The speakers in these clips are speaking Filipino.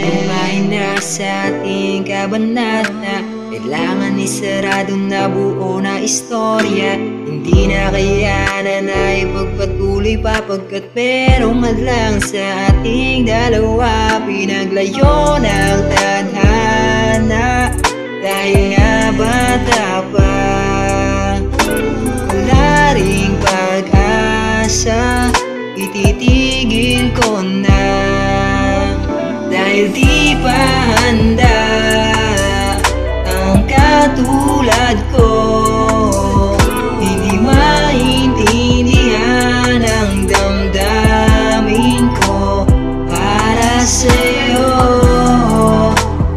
Lumahin na sa ating kabanata, kailangan isarado na buo na istorya. Hindi na kayanan na ipagpatuloy pa, pagkat merong hadlang sa ating dalawa. Pinaglayo ng tadhana dahil nga bata pa, wala ring pag-asa, ititigil ko na dahil di pa handa ang katulad ko. Hindi maintindihan ang damdamin ko para sa'yo,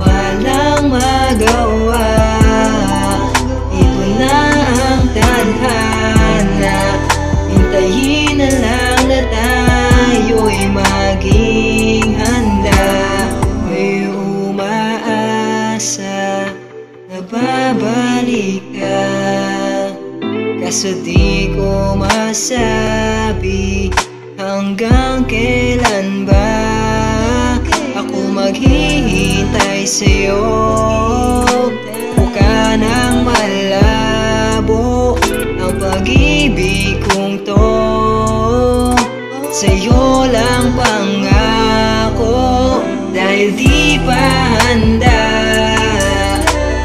walang magawa. Ito na ang tadhana, hintayin na lang na tayo'y maging handa. May umaasa na babalik ka, kaso di ko masabi hanggang kailan ba ako maghihintay sa'yo. Mukha nang malabo ang pag-ibig kong to, sa'yo lang pangako, dahil di pa handa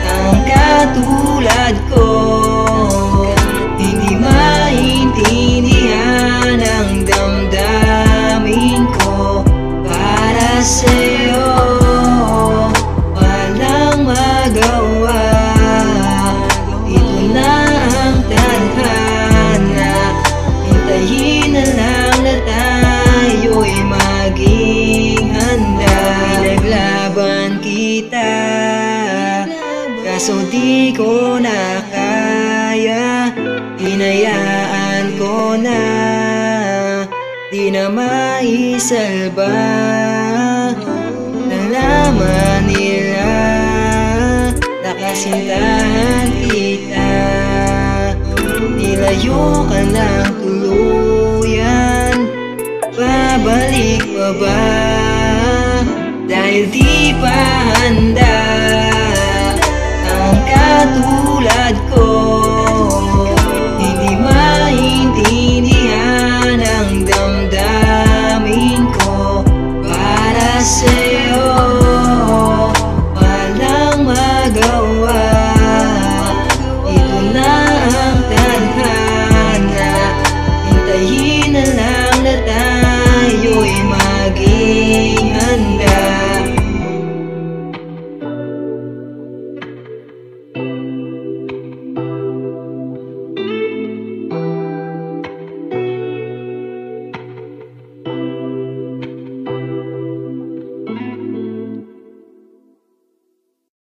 ang katulad ko. Hindi maintindihan ang damdamin ko para sa'yo, walang magawa. Ito na ang tadhana, hintayin na lang na tayo'y maging handa. Pinaglaban kita, kaso di ko na kaya. Hinayaan ko na, di na maisalba. Nalaman nila, nakasintahan kita. Nilayo ka ng tuluyan, babalik pa ba? Dahil di pa handa ang katulad ko. Hindi maintindihan ang damdamin ko para sa'yo.